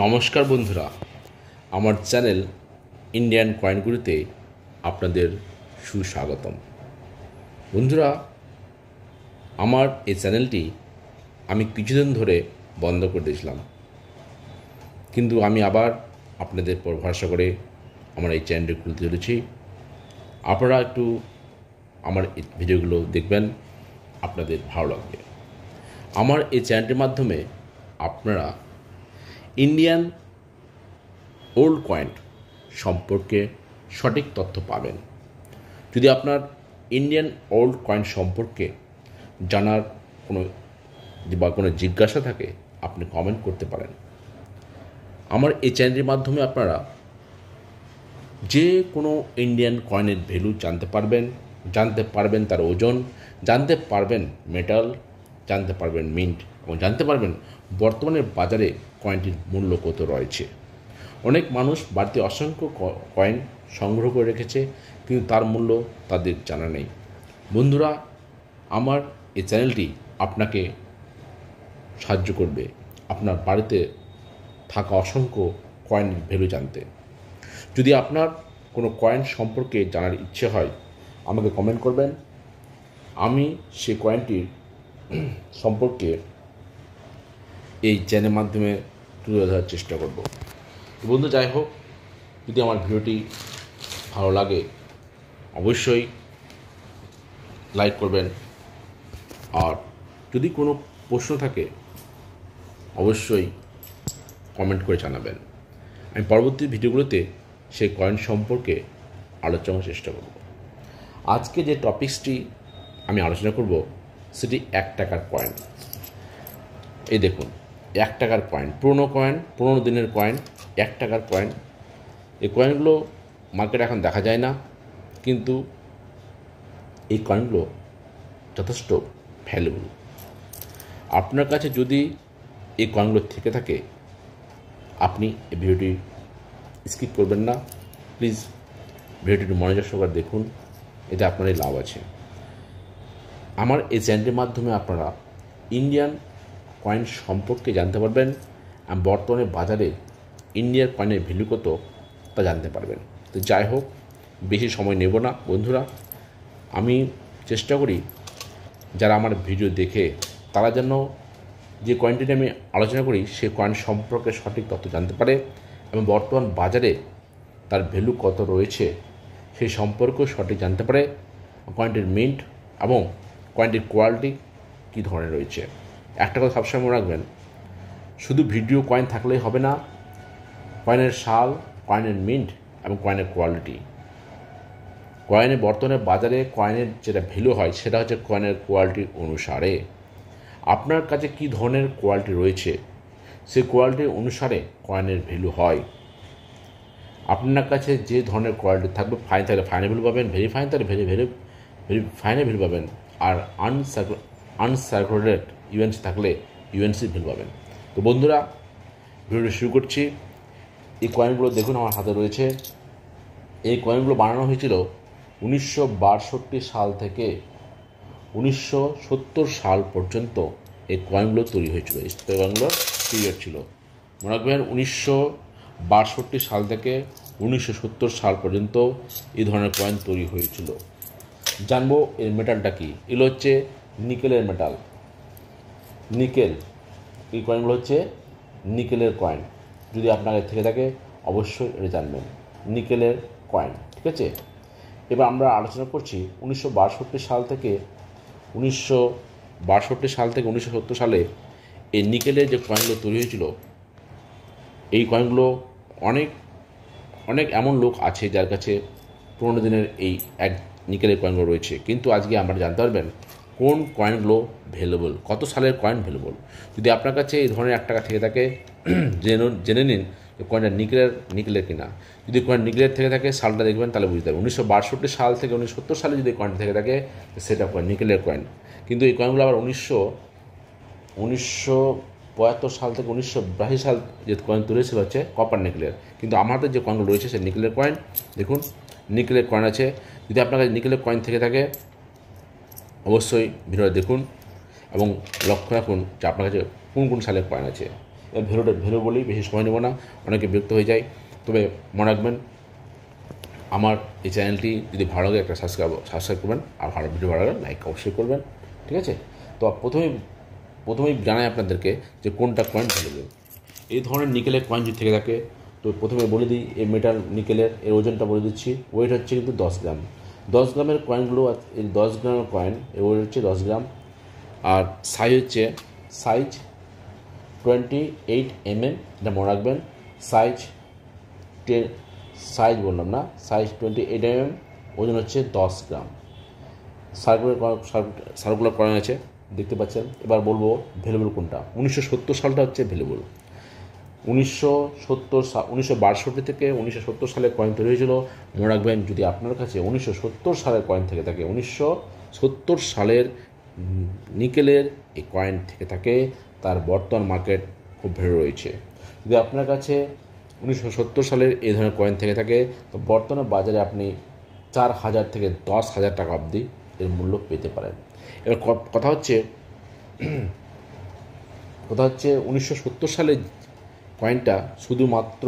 নমস্কার বন্ধুরা, আমার চ্যানেল ইন্ডিয়ান কয়েনগুলিতে আপনাদের সুস্বাগতম। বন্ধুরা, আমার এই চ্যানেলটি আমি কিছুদিন ধরে বন্ধ করে দিয়েছিলাম, কিন্তু আমি আবার আপনাদের উপর ভরসা করে আমার এই চ্যানেলটি খুলতে চলেছি। আপনারা একটু আমার এই ভিডিওগুলো দেখবেন, আপনাদের ভালো লাগবে। আমার এই চ্যানেলটির মাধ্যমে আপনারা ইন্ডিয়ান ওল্ড কয়েন সম্পর্কে সঠিক তথ্য পাবেন। যদি আপনার ইন্ডিয়ান ওল্ড কয়েন সম্পর্কে জানার কোনো জিজ্ঞাসা থাকে, আপনি কমেন্ট করতে পারেন। আমার এই চ্যানেলের মাধ্যমে আপনারা যে কোনো ইন্ডিয়ান কয়েনের ভ্যালু জানতে পারবেন তার ওজন, জানতে পারবেন মেটাল, জানতে পারবেন মিন্ট, এবং জানতে পারবেন বর্তমানে বাজারে কয়েনটির মূল্য কত রয়েছে। অনেক মানুষ বাড়িতে অসংখ্য কয়েন সংগ্রহ করে রেখেছে, কিন্তু তার মূল্য তাদের জানা নেই। বন্ধুরা, আমার এই চ্যানেলটি আপনাকে সাহায্য করবে আপনার বাড়িতে থাকা অসংখ্য কয়েনের ভ্যালু জানতে। যদি আপনার কোনো কয়েন সম্পর্কে জানার ইচ্ছে হয়, আমাকে কমেন্ট করবেন। আমি সেই কয়েনটির সম্পর্কে এই চ্যানেলের মাধ্যমে তুলে ধরার চেষ্টা করব। বন্ধু, যাই হোক, যদি আমার ভিডিওটি ভালো লাগে অবশ্যই লাইক করবেন, আর যদি কোনো প্রশ্ন থাকে অবশ্যই কমেন্ট করে জানাবেন। আমি পরবর্তী ভিডিওগুলোতে সেই কয়েন সম্পর্কে আলোচনার চেষ্টা করব। আজকে যে টপিকসটি আমি আলোচনা করব সেটি 1 টাকার কয়েন। এই দেখুন, 1 টাকার কয়েন, পুরনো দিনের কয়েন, 1 টাকার কয়েন। এই কয়েনগুলো মার্কেটে এখন দেখা যায় না, কিন্তু এই কয়েনগুলো যথেষ্ট ভ্যালুবল। আপনার কাছে যদি এই কয়েনগুলো থেকে থাকে, আপনি এই ভিডিওটি স্কিপ করবেন না। প্লিজ ভিডিওটি মনোযোগ সহকারে দেখুন, এতে আপনারই লাভ আছে। আমার এই চ্যানেলের মাধ্যমে আপনারা ইন্ডিয়ান কয়েন সম্পর্কে জানতে পারবেন, আর বর্তমানে বাজারে ইন্ডিয়ার কয়েনের ভ্যালু কত তা জানতে পারবেন। তো যাই হোক, বেশি সময় নেব না বন্ধুরা। আমি চেষ্টা করি যারা আমার ভিডিও দেখে তারা যেন যে কয়েনটি আমি আলোচনা করি সেই কয়েন সম্পর্কে সঠিক তথ্য জানতে পারে, এবং বর্তমান বাজারে তার ভ্যালু কত রয়েছে সেই সম্পর্কেও সঠিক জানতে পারে। কয়েনটির মিন্ট এবং কয়েনটির কোয়ালিটি কী ধরনের রয়েছে। একটা কথা সবসময় মনে রাখবেন, শুধু ভিডিও কয়েন থাকলেই হবে না, কয়েনের সাল, কয়েনের মিন্ট এবং কয়েনের কোয়ালিটি। কয়েনের বর্তমানে বাজারে কয়েনের যেটা ভ্যালু হয় সেটা হচ্ছে কয়েনের কোয়ালিটি অনুসারে। আপনার কাছে কী ধরনের কোয়ালিটি রয়েছে সেই কোয়ালিটি অনুসারে কয়েনের ভ্যালু হয়। আপনার কাছে যে ধরনের কোয়ালিটি থাকবে, ফাইন থাকলে ফাইনে ভ্যালু পাবেন, ভেরি ফাইন থাকলে ভেরি ফাইনে ভ্যালু পাবেন, আর আনসার্কুলেটেড ইউএনসি থাকলে ইউএনসি ভ্যালু পাবেন। তো বন্ধুরা, ভিডিওটি শুরু করছি। এই কয়েনগুলো দেখুন আমার হাতে রয়েছে। এই কয়েনগুলো বানানো হয়েছিল 1962 সাল থেকে 1970 সাল পর্যন্ত এই কয়েনগুলো তৈরি হয়েছিল। এই কয়েনগুলোর পিরিয়ড ছিল, মনে রাখবেন, 1962 সাল থেকে 1970 সাল পর্যন্ত এই ধরনের কয়েন তৈরি হয়েছিল। জানবো এর মেটালটা কী। এগুলো হচ্ছে নিকেলের মেটাল, নিকেল। এই কয়েনগুলো হচ্ছে নিকেলের কয়েন। যদি আপনার থেকে থাকে অবশ্যই এটা জানবেন, নিকেলের কয়েন। ঠিক আছে, এবার আমরা আলোচনা করছি 1962 সাল থেকে 1970 সালে এই নিকেলের যে কয়েনগুলো তৈরি হয়েছিল। এই কয়েনগুলো অনেক এমন লোক আছে যার কাছে পুরোনো দিনের এই এক নিকেলের কয়েনগুলো রয়েছে, কিন্তু আজকে আমরা জানতে পারবেন কোন কয়েনগুলো ভ্যালুবল, কত সালের কয়েন ভ্যালুবল। যদি আপনার কাছে এই ধরনের 1 টাকা থেকে থাকে, জেনে নিন যে কয়েনটা নিকেলের কিনা। যদি কয়েন নিকেলের থেকে থাকে, সালটা দেখবেন, তাহলে বুঝতে পারবেন। 1962 সাল থেকে 1970 সালে যদি কয়েনটা থেকে থাকে, সেটা কয়েন নিকেলের কয়েন। কিন্তু এই কয়েনগুলো আবার 1975 সাল থেকে 1982 সাল যে কয়েন তুলেছিল হচ্ছে কপার নিকেলের। কিন্তু আমাদের যে কয়েনগুলো রয়েছে সে নিকেলের কয়েন। দেখুন, নিকেলের কয়েন আছে। যদি আপনার কাছে নিকেলের কয়েন থেকে থাকে অবশ্যই ভিডিওটা দেখুন এবং লক্ষ্য রাখুন যে আপনার কাছে কোন সালের কয়েন আছে। ভেলো বলি, বেশি সময় নেব না, অনেকে বিরক্ত হয়ে যায়। তবে মনে রাখবেন, আমার এই চ্যানেলটি যদি ভালো লাগে একটা সাবস্ক্রাইব করবেন, আর ভালো ভিডিও ভালো লাগে লাইক অবশ্যই করবেন, ঠিক আছে? তো প্রথমেই জানাই আপনাদেরকে যে কোনটা কয়েন ভ্যালুয়েবল। এই ধরনের নিকেলের কয়েন যদি থেকে থাকে, তো প্রথমে বলে দিই, এই মেটাল নিকেলের এর ওজনটা বলে দিচ্ছি। ওয়েট হচ্ছে কিন্তু 10 গ্রাম। 10 গ্রামের কয়েনগুলো, এই 10 গ্রামের কয়েন এর ওয়েট হচ্ছে 10 গ্রাম। আর সাইজ 28 mm, এটা মনে রাখবেন। সাইজ বললাম না, সাইজ 28 mm, ওজন হচ্ছে 10 গ্রাম। সার্কুলার কয়েন আছে, দেখতে পাচ্ছেন। এবার বলবো ভ্যালুয়েবল কোনটা। 1970 সালটা হচ্ছে ভ্যালুয়েবল। 1962 থেকে 1970 সালে কয়েন তৈরি হয়েছিল। মনে রাখবেন, যদি আপনার কাছে 1970 সালের কয়েন থেকে থাকে, 1970 সালের নিকেলের এই কয়েন থেকে থাকে, তার বর্তমান মার্কেট খুব ভ্যালু রয়েছে। যদি আপনার কাছে 1970 সালের এই ধরনের কয়েন থেকে থাকে, তো বর্তমান বাজারে আপনি 4,000 থেকে 10,000 টাকা অবধি এর মূল্য পেতে পারেন। এবার কথা হচ্ছে 1970 সালে কয়েনটা শুধুমাত্র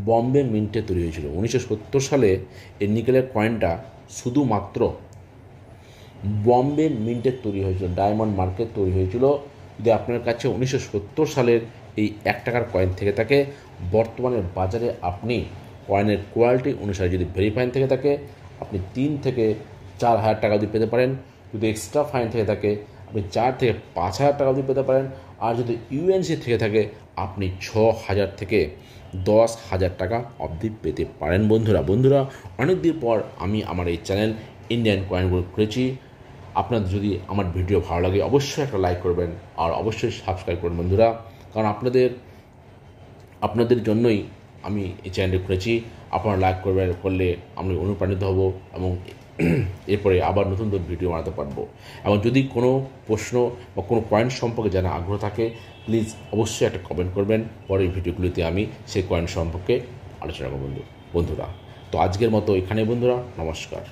বম্বে মিন্টে তৈরি হয়েছিল। 1970 সালে এই নিকেলের কয়েনটা শুধুমাত্র বম্বে মিন্টে তৈরি হয়েছিল, ডায়মন্ড মার্কেট তৈরি হয়েছিল। যদি আপনার কাছে 1970 সালের এই 1 টাকার কয়েন থেকে থাকে, বর্তমানে বাজারে আপনি কয়েনের কোয়ালিটি অনুসারে যদি ভেরিফাইন থেকে থাকে, আপনি 3 থেকে 4,000 টাকা দিয়ে পেতে পারেন। যদি এক্সট্রা ফাইন থেকে থাকে, আপনি 4 থেকে 5,000 টাকা দিয়ে পেতে পারেন। আর যদি ইউএনসি থেকে থাকে, আপনি 6,000 থেকে 10,000 টাকা অবধি পেতে পারেন। বন্ধুরা, অনেক দিন পর আমি আমার এই চ্যানেল ইন্ডিয়ান কয়েনগুলো খুলেছি। আপনাদের যদি আমার ভিডিও ভালো লাগে, অবশ্যই একটা লাইক করবেন, আর অবশ্যই সাবস্ক্রাইব করবেন বন্ধুরা। কারণ আপনাদের জন্যই আমি এই চ্যানেলটি খুলেছি। আপনারা লাইক করলে আমি অনুপ্রাণিত হব, এবং এরপরে আবার নতুন ভিডিও বানাতে পারবো। এবং যদি কোনো প্রশ্ন বা কোনো পয়েন্ট সম্পর্কে জানার আগ্রহ থাকে, প্লিজ অবশ্যই একটা কমেন্ট করবেন। পরের ভিডিওগুলিতে আমি সেই কয়েন সম্পর্কে আলোচনা করব বন্ধুরা। তো আজকের মতো এখানে বন্ধুরা, নমস্কার।